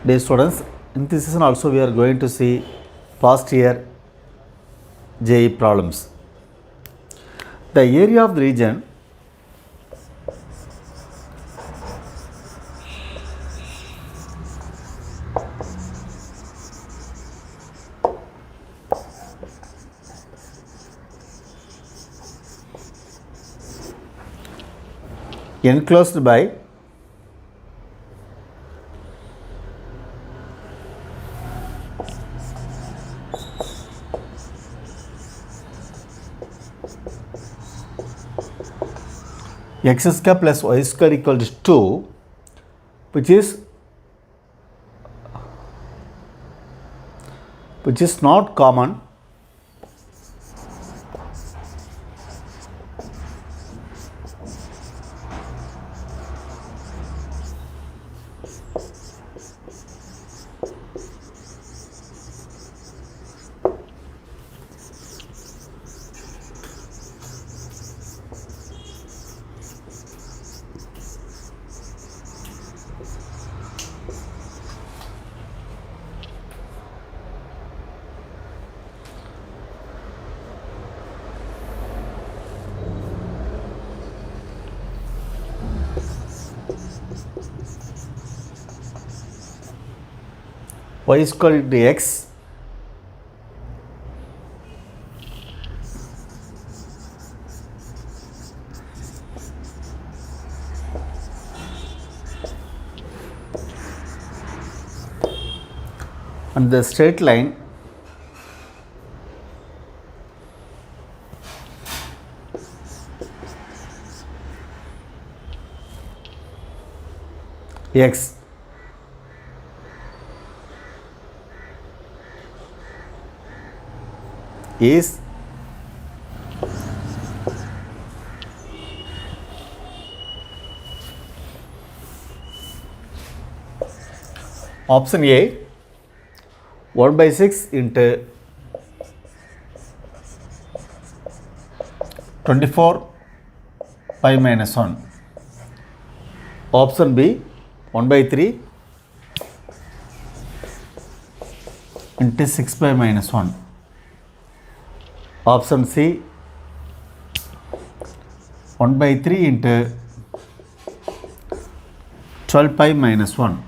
Dear students, in this session also we are going to see past year JEE problems. The area of the region enclosed by x square plus y square equals 2, which is not common y square into x and the straight line x is option A 1 by 6 into 24 pi minus 1. Option B 1 by 3 into 6 pi minus 1. Option C 1 by 3 into 12 pi minus 1.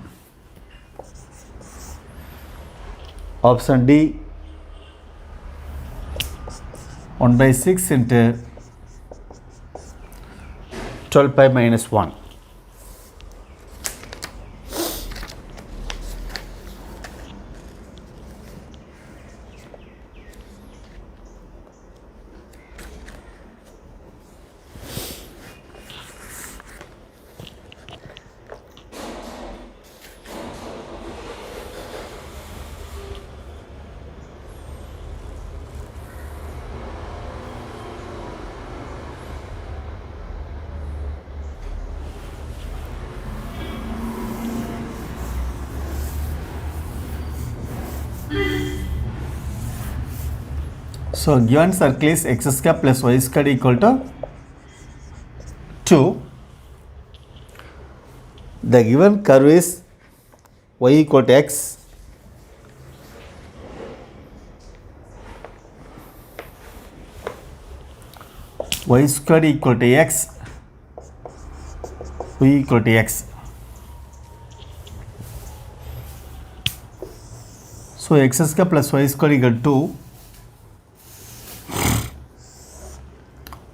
Option D 1 by 6 into 12 pi minus 1. So, given circle is x square plus y square equal to 2. The given curve is y equal to x, y square equal to x, y equal to x. So, x square plus y square equal to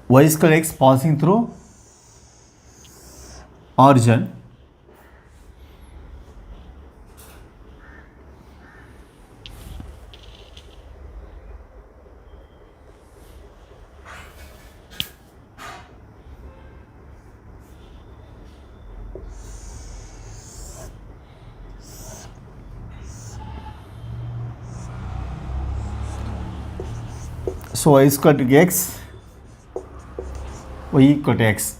y square x passing through origin so y square to x, y equal to x.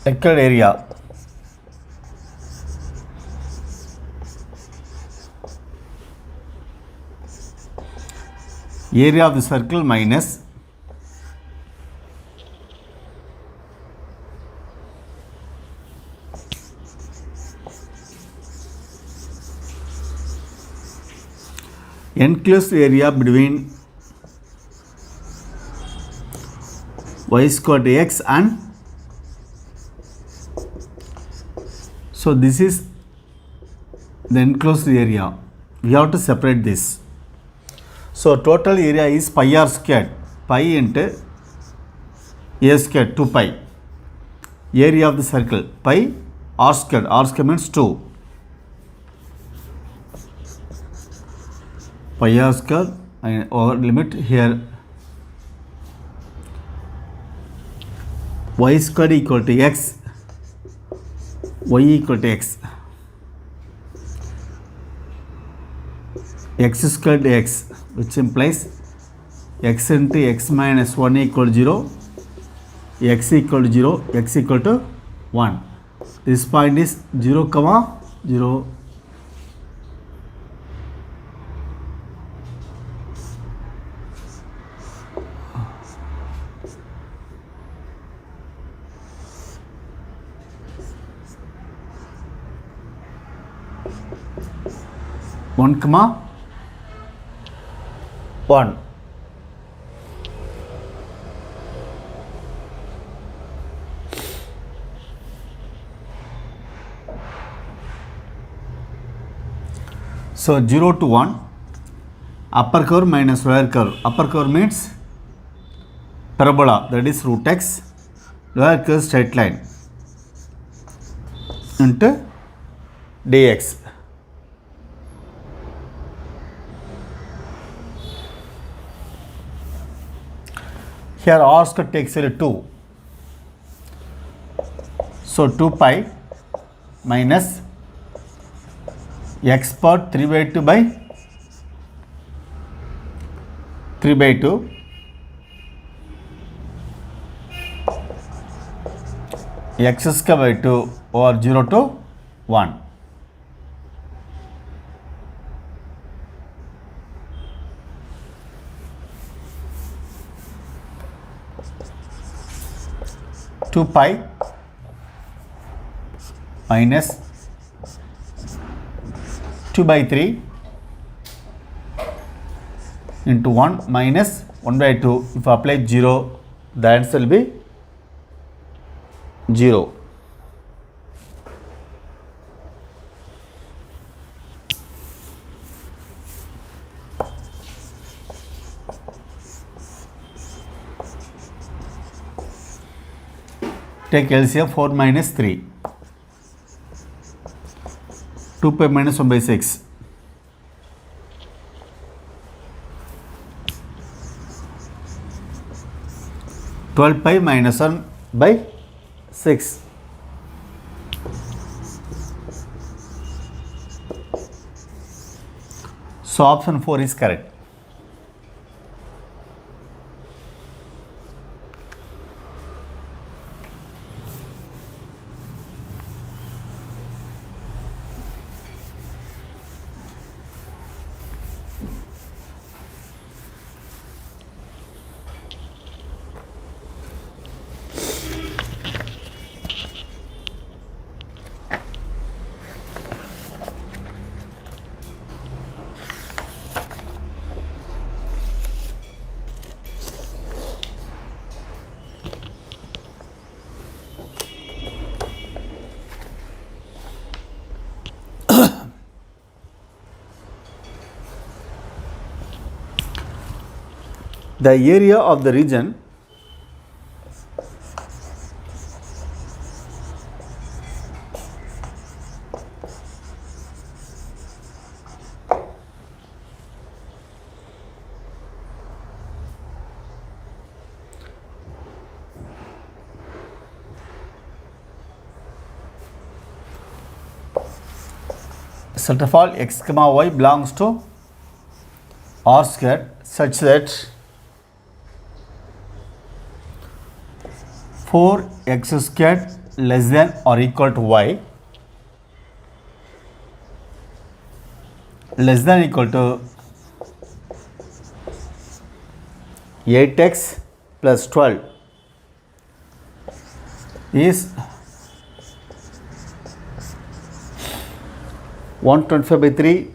required area. Area of the circle minus enclosed area between y squared x and, so this is the enclosed area. We have to separate this. So total area is pi r squared, pi into a squared, 2 pi. Area of the circle pi r squared means 2. Pi r squared and over limit here y squared equal to x, y equal to x, x squared x, which implies x into x minus 1 equal to 0, x equal to 0, x equal to 1. This point is 0, 0. One comma 1. So 0 to 1, upper curve minus lower curve. Upper curve means parabola, that is root x, lower curve straight line into dx. Here r squared takes value 2. So 2 pi minus x power 3 by 2 by 3 by 2 x square by 2 over 0 to 1. Two pi minus 2 by 3 into 1 minus 1 by 2. If apply 0, the answer will be 0. Take LCM 4 minus 3. 2 pi minus 1 by 6. 12 pi minus 1 by 6. So option 4 is correct. The area of the region set of all x comma y belongs to R squared such that 4x squared less than or equal to y less than equal to 8x plus 12 is 125 by 3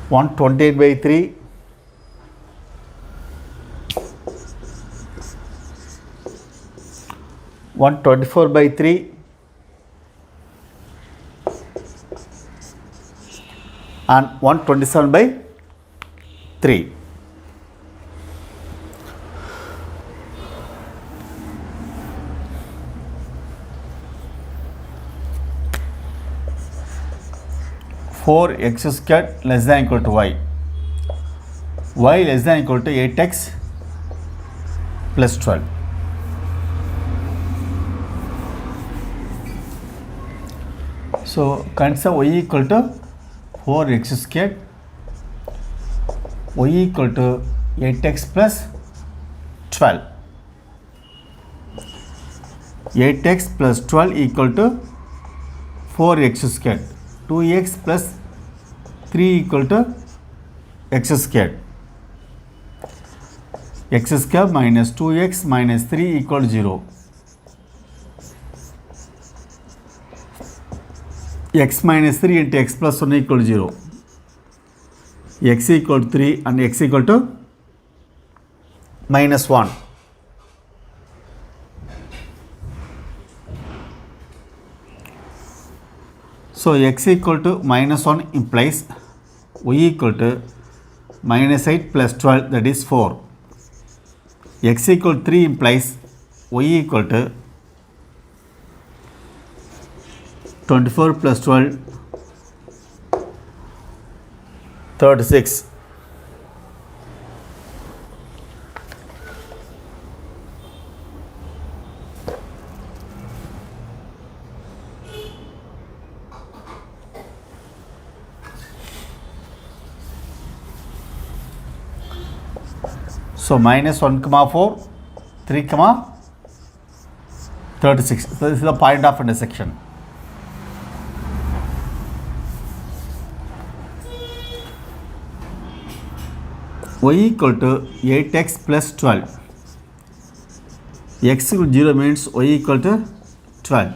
128 by 3 124 by 3 and 127 by 3. Four x squared less than equal to y less than equal to 8x plus 12. So consider y equal to 4x squared, y equal to 8x plus 12. 8x plus 12 equal to 4x squared. 2x plus 3 equal to x squared. X squared minus 2x minus 3 equal to 0. X minus 3 into x plus 1 equal to 0. X equal to 3 and x equal to minus 1. So x equal to minus 1 implies y equal to minus 8 plus 12, that is 4. X equal to 3 implies y equal to 24 plus 12, 36. So minus 1 comma 4, 3 comma 36. So this is the point of intersection. Y equal to 8x plus 12. X equal to 0 means y equal to 12.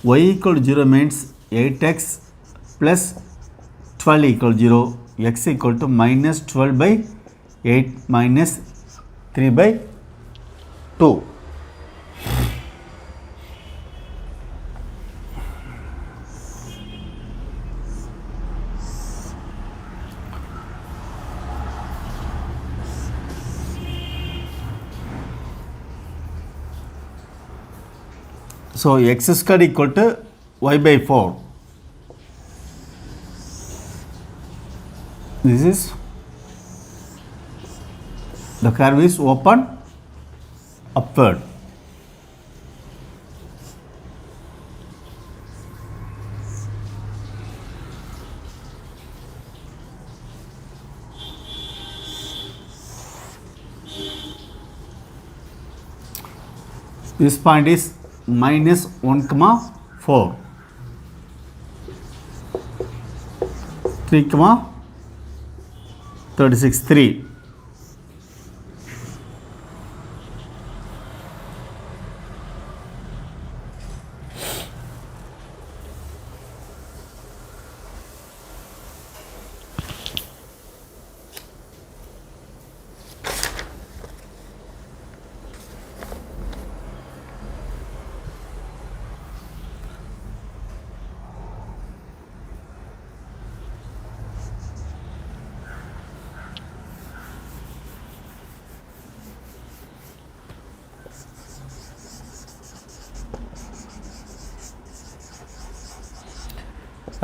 Y equal to 0 means 8x plus 12 equal to 0. X equal to minus 12 by 8 minus 3 by 2. So x squared equal to y by 4. This is the curve is open upward. This point is minus 1 comma 4, 3 comma 36, 3.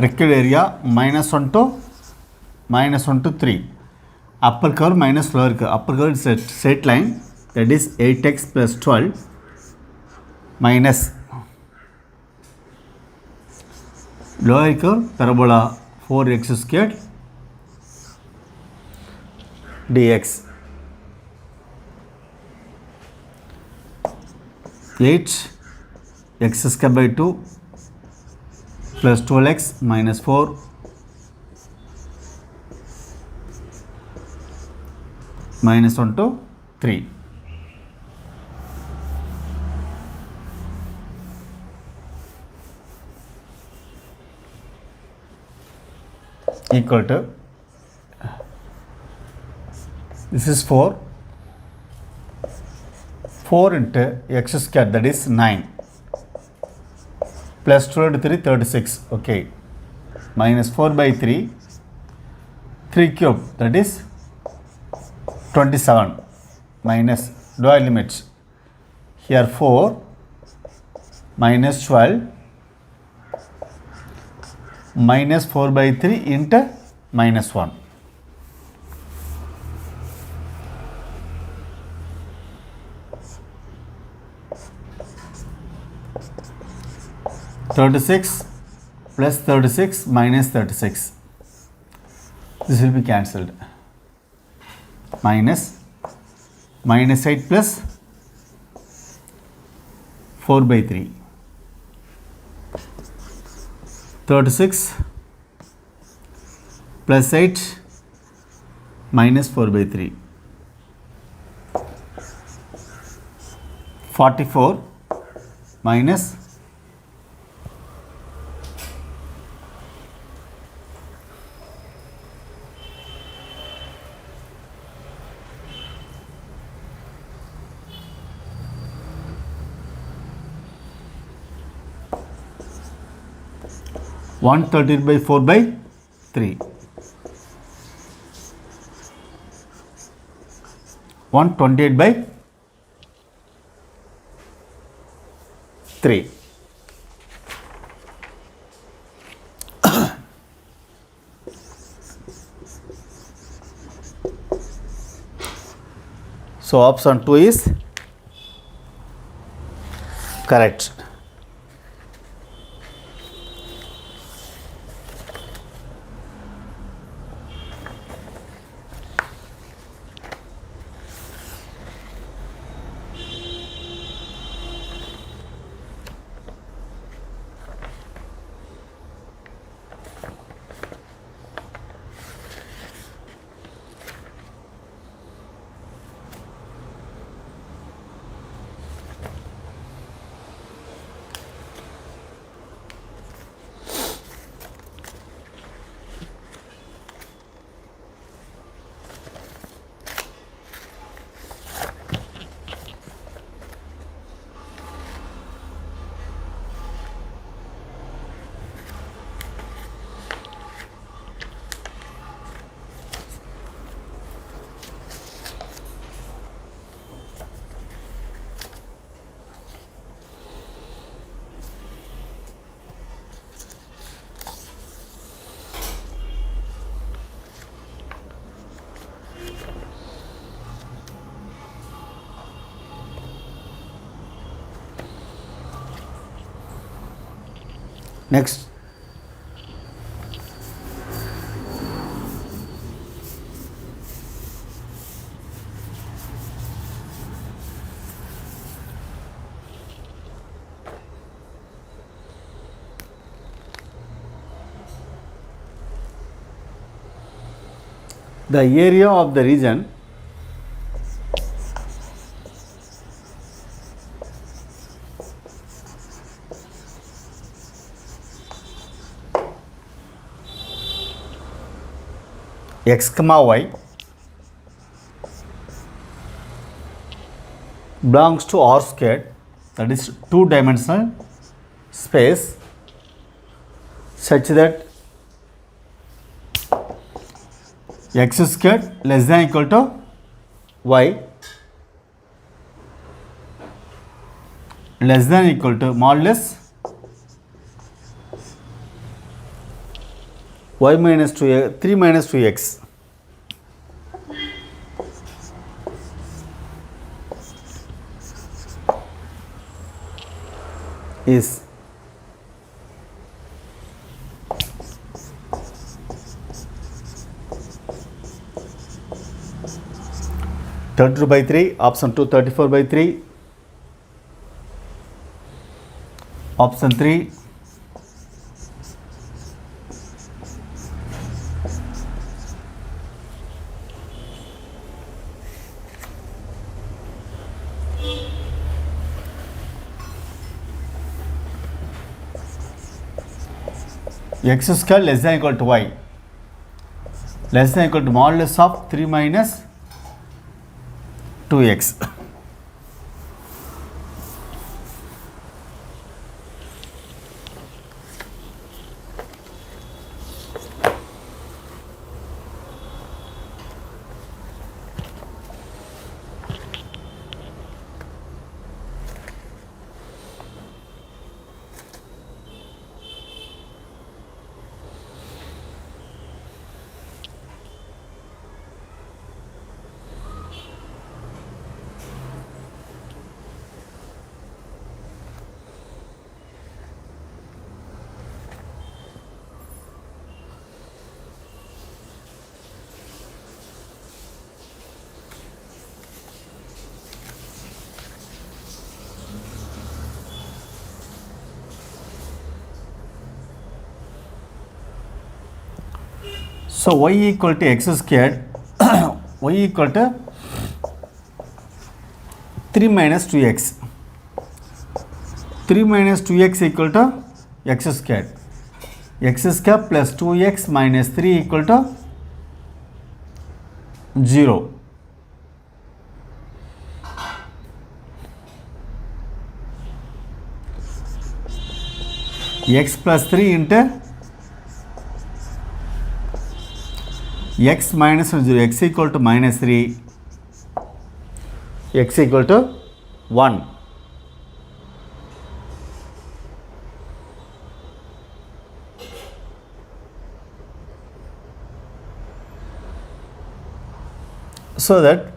Required area minus 1 to 3. Upper curve minus lower curve. Upper curve is a straight line, that is 8x plus 12 minus lower curve parabola 4x squared dx. 8 x square by 2 plus 12x minus 4 minus 1 to 3. Equal to, this is 4 into x square, that is 9, plus 12 to 3 36, okay, minus 4 by 3 cube, that is 27, minus dual limits, here 4 minus 12 minus 4 by 3 into minus 1. (36 plus 36 minus 36). This will be cancelled. Minus 8 plus 4 by 3. 36 plus 8 minus 4 by 3. 44 minus 130 by 4 by 3. 128 by 3. So option 2 is correct. Next, the area of the region x comma y belongs to R squared, that is two-dimensional space, such that x squared less than or equal to y less than or equal to modulus y minus 2 3 minus 2x is (32 by 3), option 2 34 by 3, Option 3. X square less than equal to y, less than equal to modulus of 3 minus 2x. So y equal to x squared, y equal to 3 minus 2x. 3 minus 2x equal to x squared. X squared plus 2x minus 3 equal to 0. X plus 3 into x minus 0, x equal to minus 3, x equal to 1. So that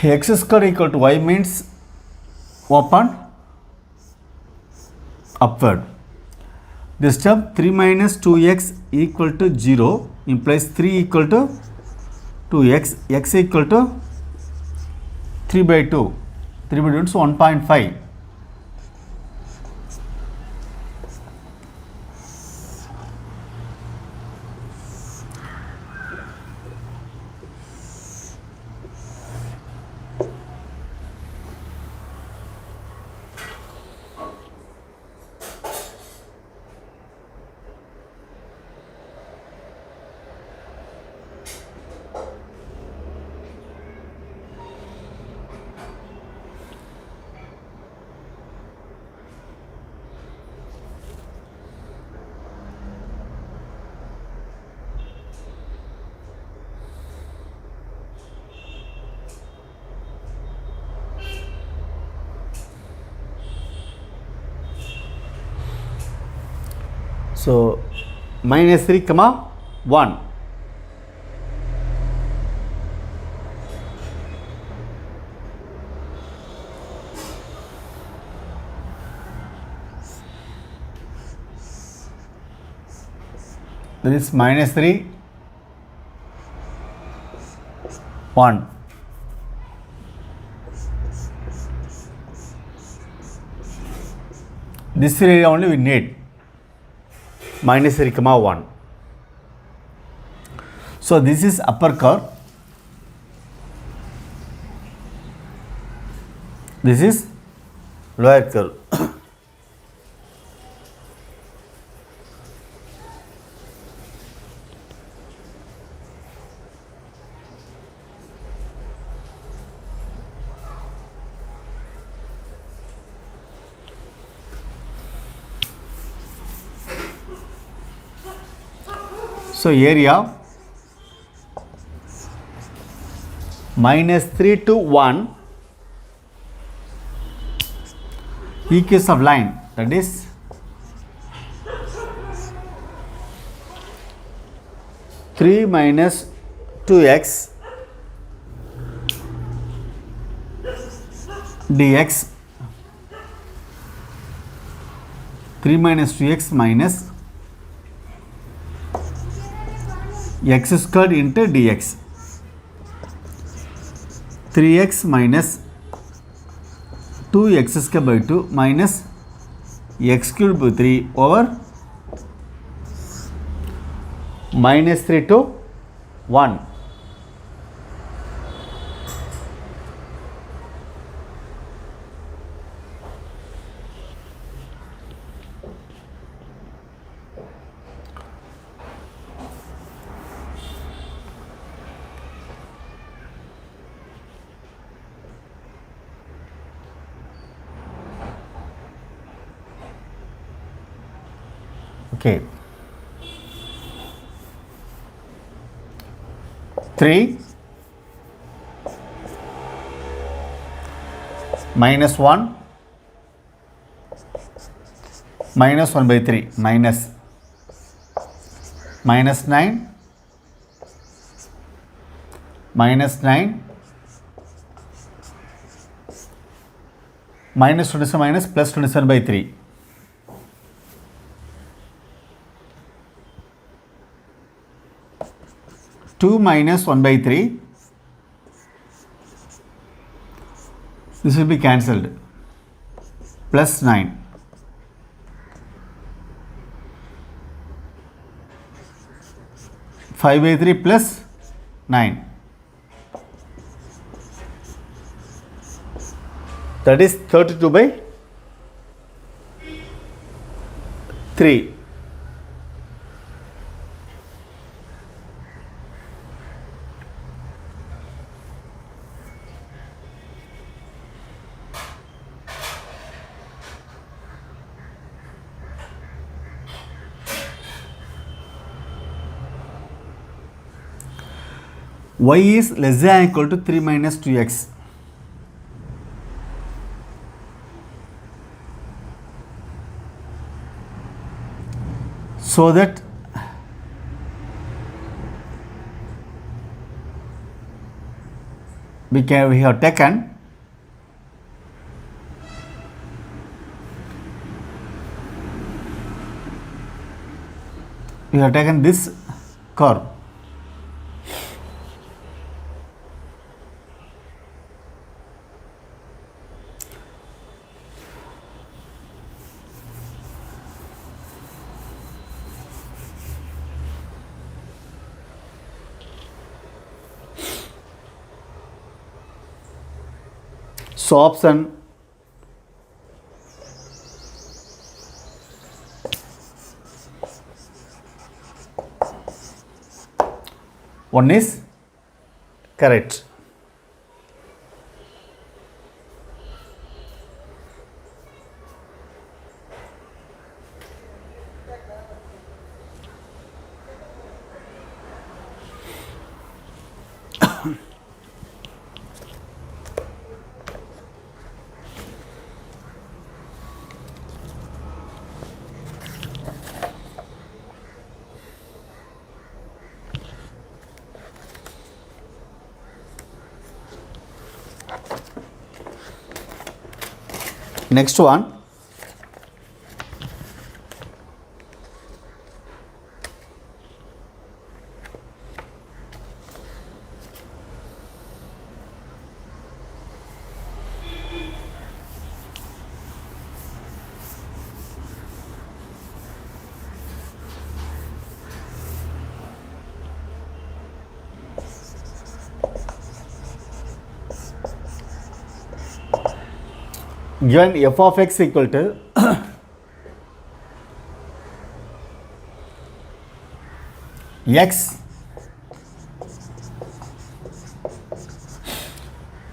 x square equal to y means open upward. This term 3 minus 2x equal to 0 implies 3 equal to 2x, x equal to 3 by 2. 3 by 2 is 1.5. So minus 3 comma 1. That is minus 3 1. This area only we need. Minus 3 comma 1. So this is upper curve. This is lower curve. So area minus 3 to 1 equals of line, that is three minus 2x dx 3 minus 2x minus x squared into dx. 3x minus 2x squared by 2 minus x cubed by 3 over minus 3 to 1. Okay. 3 minus 1 minus 1 by 3 minus 9 minus 9 minus 27 minus plus 27 by 3. Two minus 1 by 3, this will be cancelled, plus 9. 5 by 3 plus 9. That is 32 by 3. Y is less than or equal to 3 minus 2x. So that we have taken this curve. So option one is correct. Next one, given f of x equal to x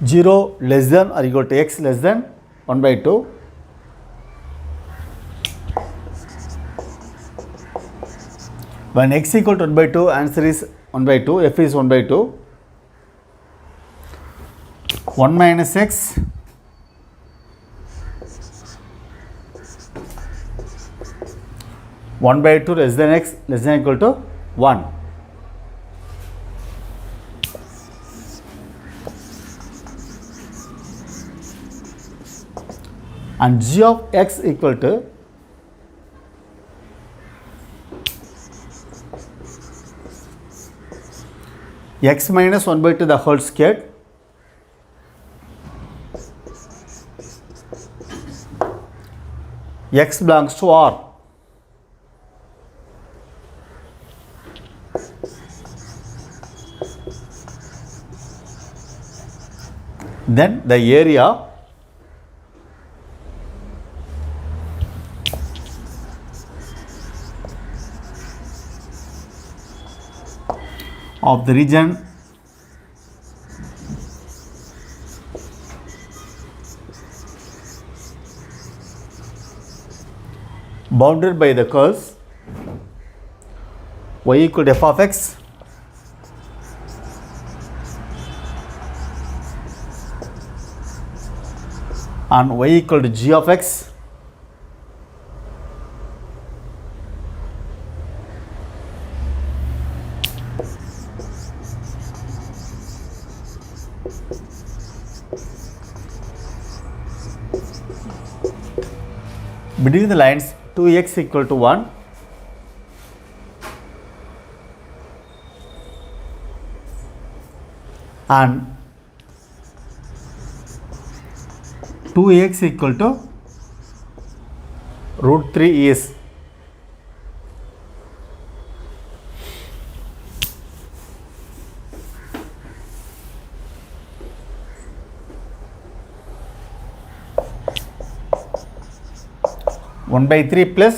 0 less than or equal to x less than 1 by 2, when x equal to 1 by 2, answer is 1 by 2, f is 1 by 2, 1 minus x one by 2 less than x less than equal to 1. And g of x equal to x minus 1 by 2 the whole square x belongs to R. Then the area of the region bounded by the curves y equal to f of x and y equal to g of x between the lines 2x equal to 1 and 2x equal to root 3 is 1 by 3 plus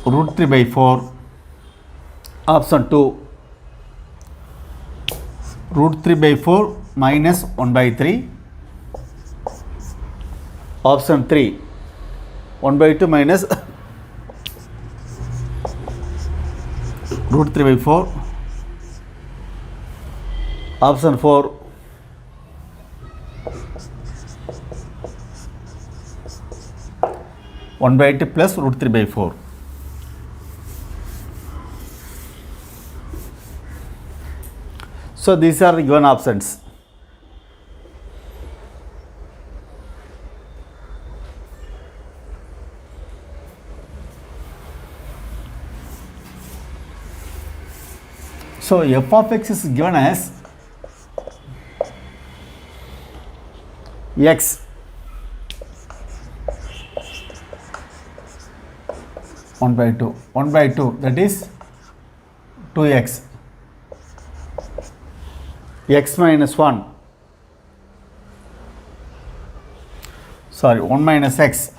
root 3 by 4. Option 2, root 3 by 4 minus 1 by 3. Option 3, 1 by 2 minus root 3 by 4. Option 4, one by 2 plus root 3 by 4. So these are the given options. So f of x is given as x one by 2 that is 2x x minus 1 1 minus x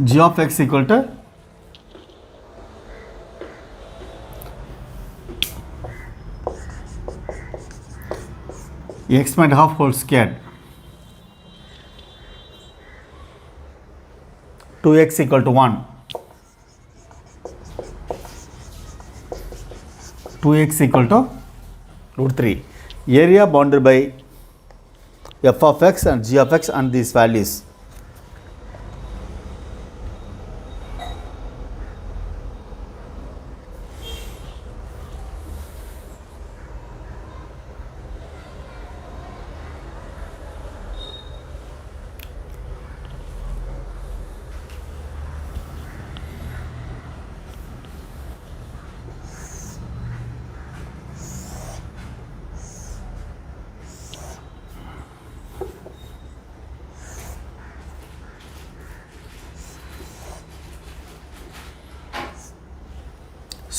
g of x equal to x minus half whole squared 2x equal to 1 2x equal to root 3 area bounded by f of x and g of x and these values.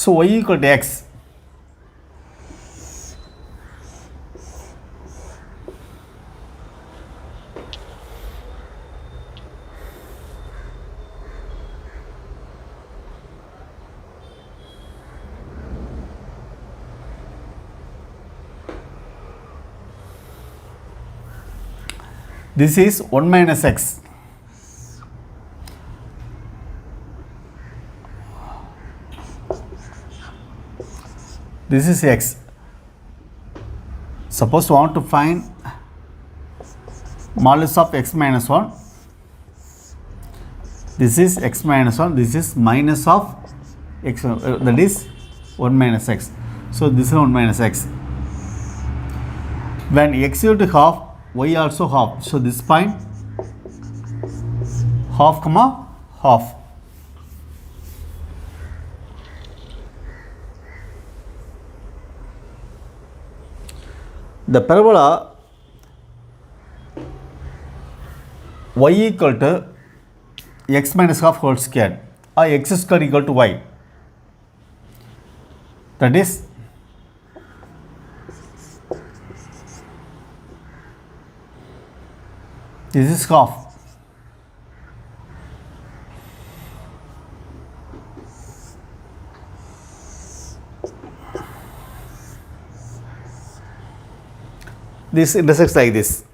So y equal to x. This is 1 minus x. This is x. Suppose we want to find modulus of x minus 1. This is x minus 1. This is minus of x, that is 1 minus x. So this is 1 minus x. When x equal to half, y also half. So this point half comma half. The parabola y equal to x minus half whole square or x square equal to y. That is this is half. This intersects like this.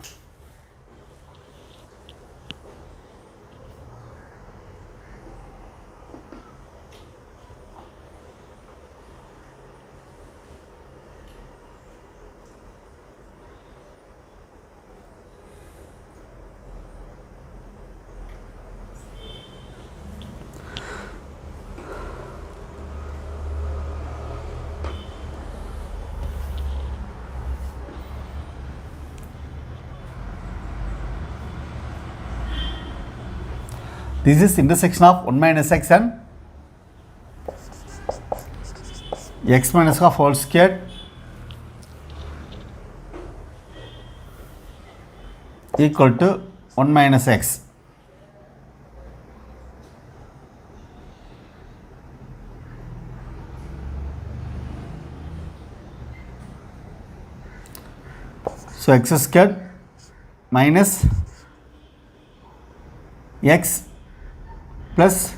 This is intersection of 1 minus x and x minus half whole squared equal to 1 minus x. So x squared minus x plus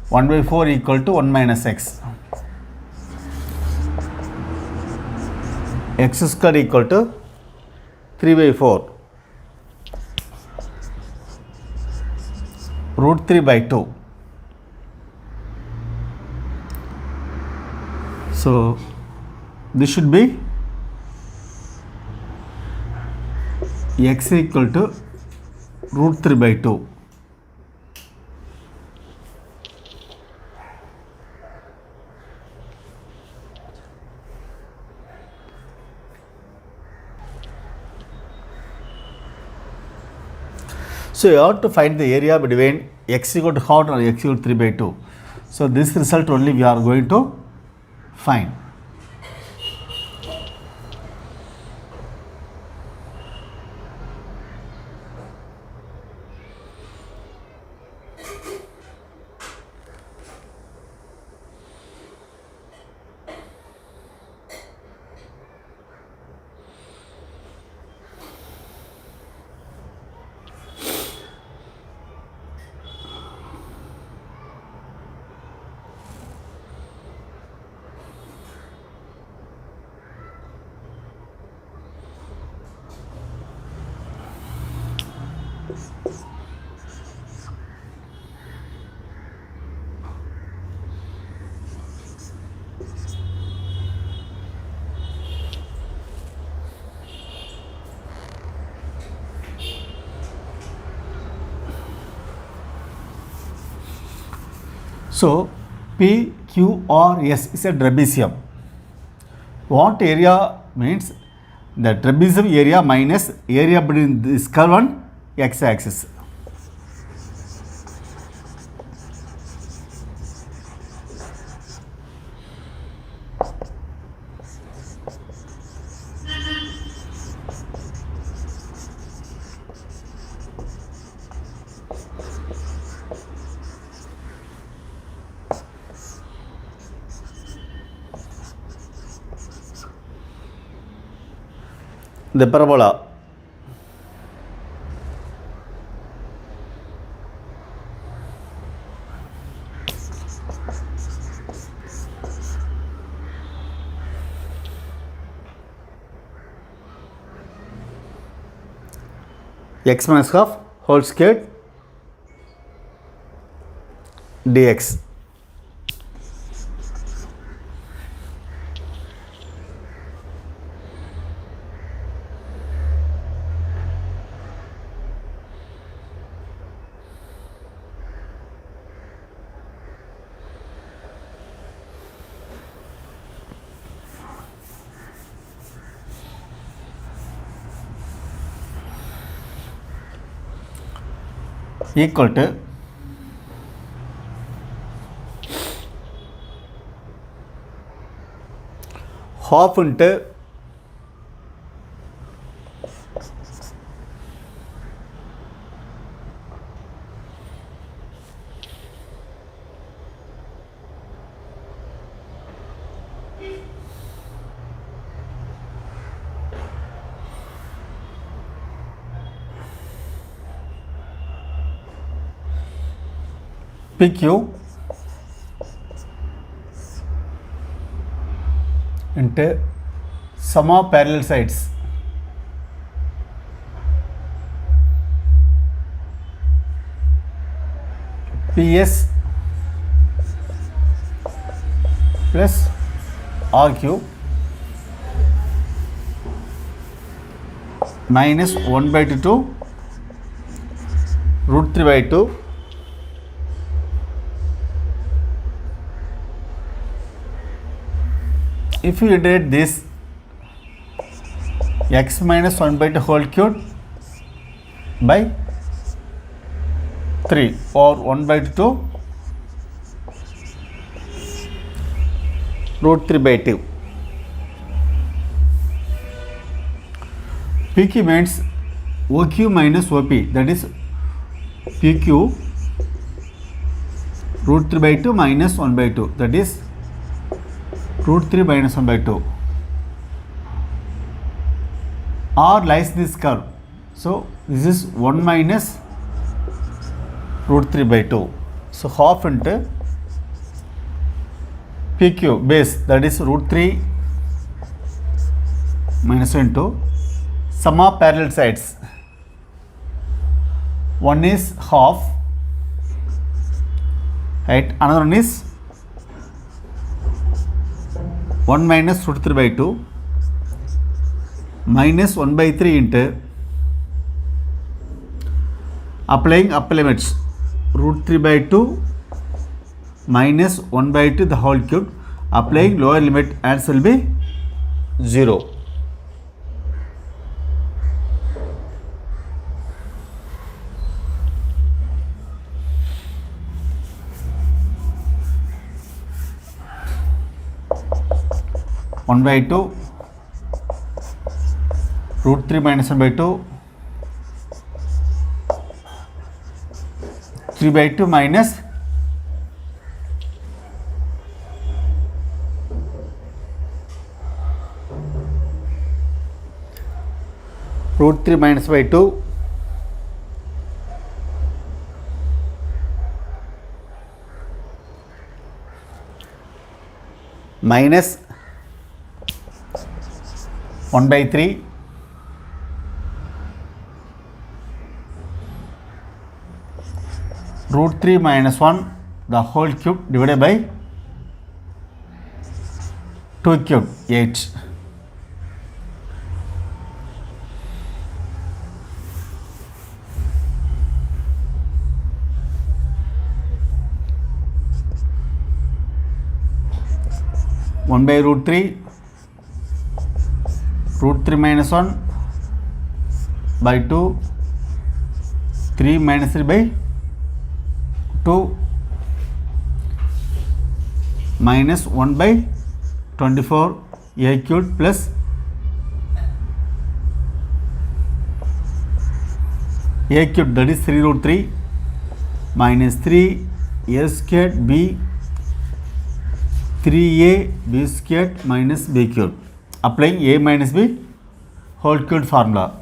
1 by 4 equal to 1 minus x. X square equal to 3 by 4 root 3 by 2. So this should be x equal to root 3 by 2. So you have to find the area between x equal to half or x equal to 3 by 2. So this result only we are going to find. So P, Q, R, S is a trapezium. What area means? The trapezium area minus area between this curve and x axis. The parabola x minus half whole squared dx. equal to half into PQ into sum of parallel sides PS plus RQ minus 1 by 2 root 3 by 2 if you integrate this x minus 1 by 2 whole cubed by 3 or 1 by 2 root 3 by 2. PQ means OQ minus OP, that is PQ root 3 by 2 minus 1 by 2, that is root 3 minus 1 by 2. R lies this curve, so this is 1 minus root 3 by 2. So half into PQ base, that is root 3 minus into sum of parallel sides. One is half, right? Another one is 1 minus root 3 by 2 minus 1 by 3 into applying upper limits root 3 by 2 minus 1 by 2 the whole cube, applying lower limit, answer will be 0. One by 2 root 3 minus 1 by 2 3 by 2 minus root 3 minus by 2 minus 1 by 3 root 3 minus 1 the whole cube divided by 2 cube, 8. One by root 3 root 3 minus 1 by 2 3 minus 3 by 2 minus 1 by 24 a cubed plus a cubed, that is 3 root 3 minus 3 a squared b 3a b squared minus b cubed, applying a minus b whole cubed formula.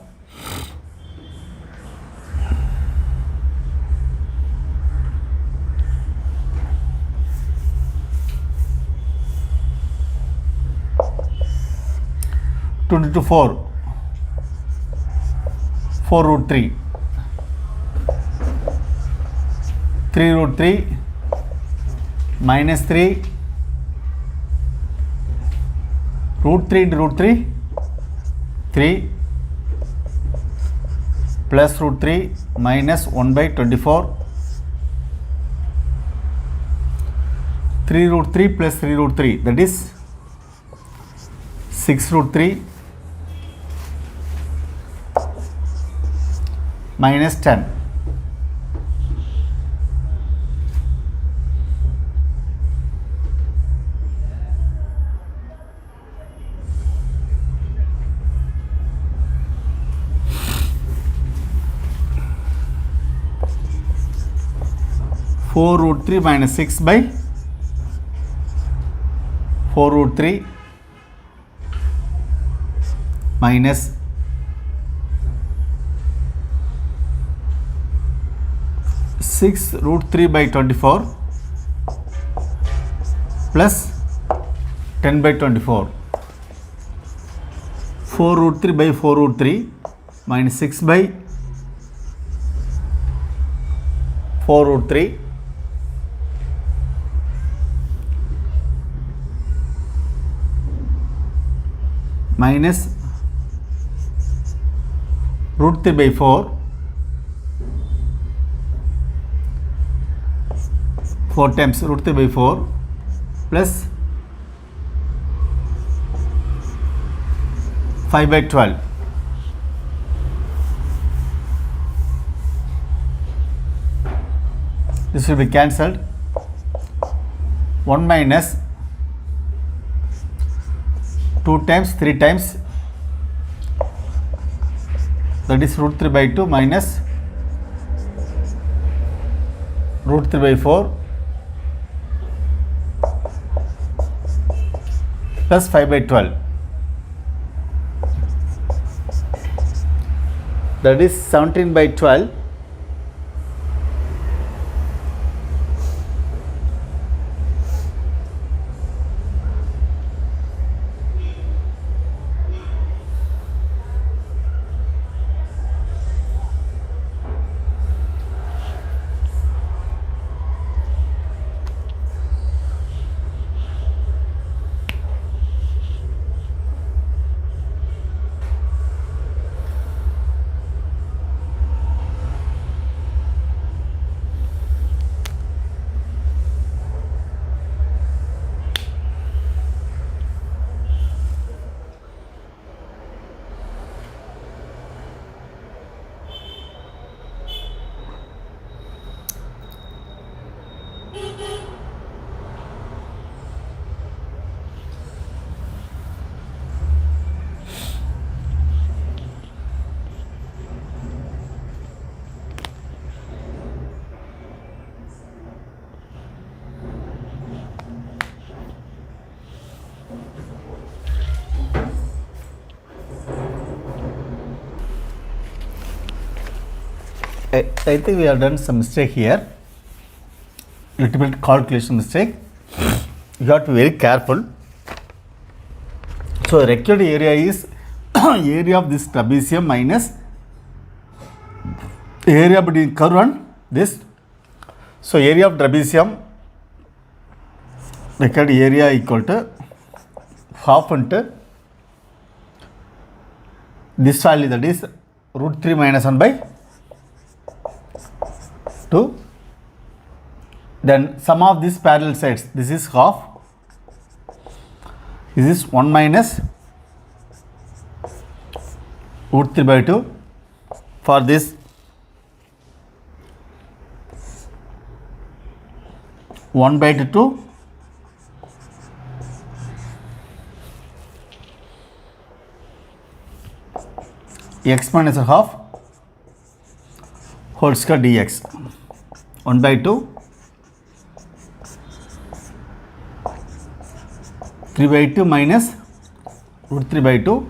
Two into 4 4 root 3 3 root 3 minus 3 root 3 into root 3 3 plus root 3 minus 1 by 24 3 root 3 plus 3 root 3, that is 6 root 3 minus 10 4 root 3 minus 6 by 4 root 3 minus 6 root 3 by 24 plus 10 by 24. 4 root 3 by 4 root 3 minus 6 by 4 root 3 minus root 3 by 4 4 times root 3 by 4 plus 5 by 12. This will be cancelled. 1 minus 2 times 3 times, that is root 3 by 2 minus root 3 by 4 plus 5 by 12, that is 17 by 12. I think we have done some mistake here, little bit calculation mistake. You have to be very careful. So required area is area of this trapezium minus area between curve and this. So area of trapezium, required area equal to half into this value, that is root 3 minus 1 by 2. Then sum of these parallel sides, this is half, this is 1 minus root 3 by 2. For this 1 by 2 x minus a half whole square dx. 1 by 2 3 by 2 minus root 3 by 2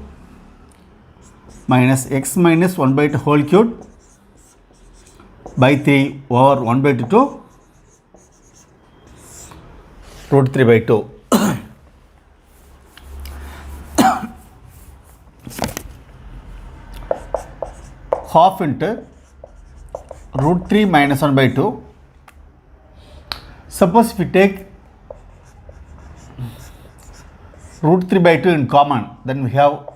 minus x minus 1 by 2 whole cube by 3 over 1 by 2 root 3 by 2. Half into root 3 minus 1 by 2. Suppose if we take root 3 by 2 in common, then we have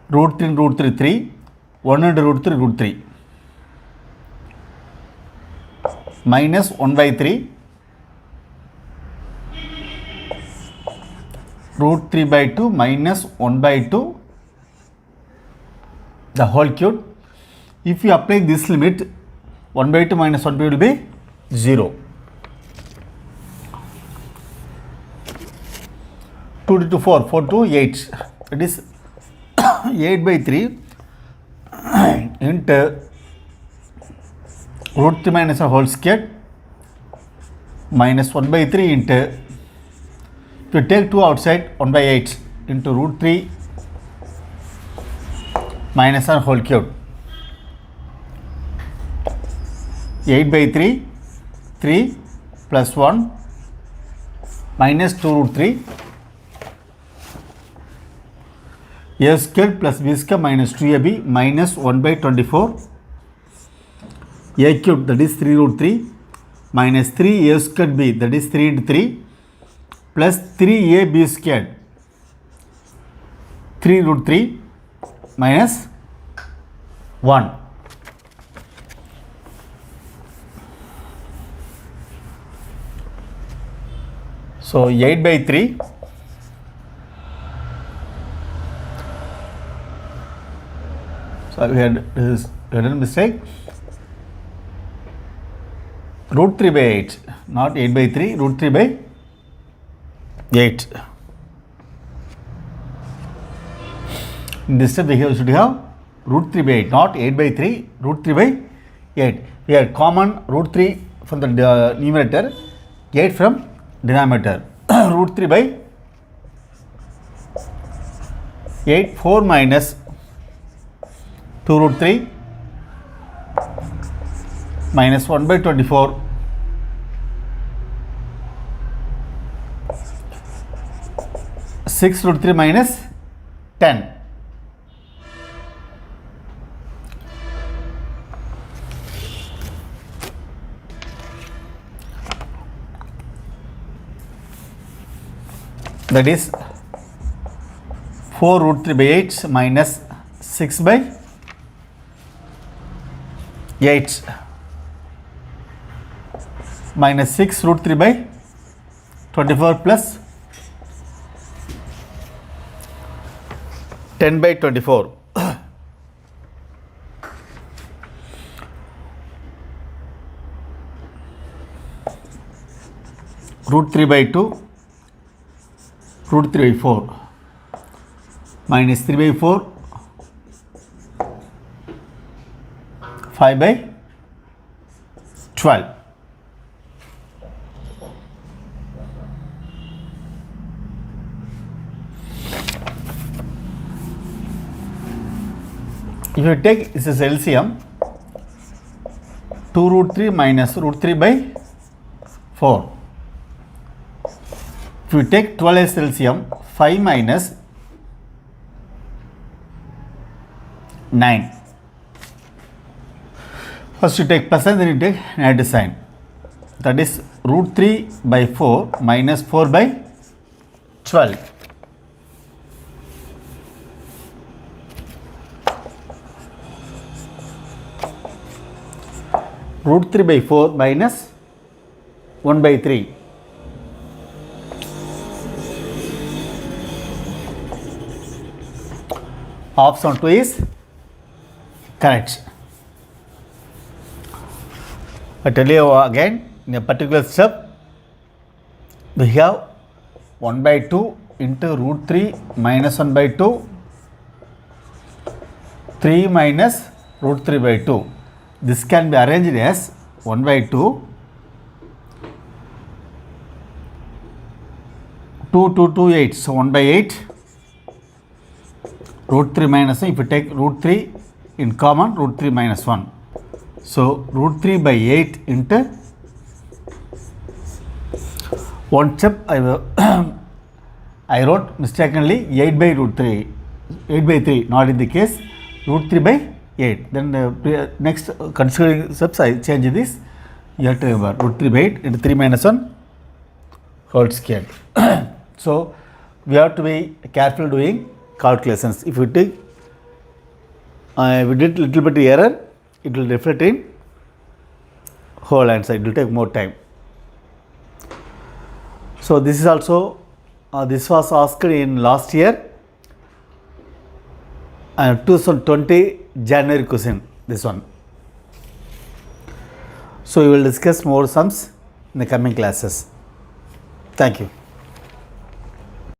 root 3 and root 3 3, 1 into root 3 root 3 minus 1 by 3 root 3 by 2 minus 1 by 2 the whole cube. If you apply this limit, 1 by 2 minus 1 by 2 will be 0. 2 to 2 4, 4 to 8. It is 8 by 3 into root 3 minus 1 whole square minus 1 by 3 into, if you take 2 outside, 1 by 8 into root 3 minus 1 whole cube. 8 by 3, 3 plus 1 minus 2 root 3 a square plus b square minus 2ab minus 1 by 24 a cube, that is 3 root 3 minus 3 a square b, that is 3 into 3 plus 3ab squared 3 root 3 minus 1. So 8 by 3 so we had a mistake, root 3 by 8, not 8 by 3, root 3 by 8. In this step we should have root 3 by 8, not 8 by 3, root 3 by 8. We had common root 3 from the numerator, 8 from denominator. Root 3 by 8, 4 minus 2 root 3 minus 1 by 24 6 root 3 minus 10. That is 4 root 3 by 8 minus 6 by 8 minus 6 root 3 by 24 plus 10 by 24. Root 3 by 2 root 3 by 4 minus 3 by 4 5 by 12. If you take this is LCM, 2 root 3 minus root 3 by 4. If you take 12 as LCM, 5 minus 9. First you take plus and then you take negative sign. That is root 3 by 4 minus 4 by 12. Root 3 by 4 minus 1 by 3. Option 2 is correct. I tell you again, in a particular step, we have 1 by 2 into root 3 minus 1 by 2, 3 minus root 3 by 2. This can be arranged as 1 by 2, 2, 2, 2, 8. So 1 by 8, root 3 minus 1. If you take root 3 in common, root 3 minus 1. So root 3 by 8 into one step I wrote mistakenly 8 by root 3, 8 by 3, not in the case root 3 by 8. Then next considering steps I change this. You have to remember root 3 by 8 into 3 minus 1 whole squared. So we have to be careful doing calculations. If we take we did little bit error, it will reflect in whole answer. It will take more time. So this is also this was asked in last year 2020 January question, this one. So we will discuss more sums in the coming classes. Thank you.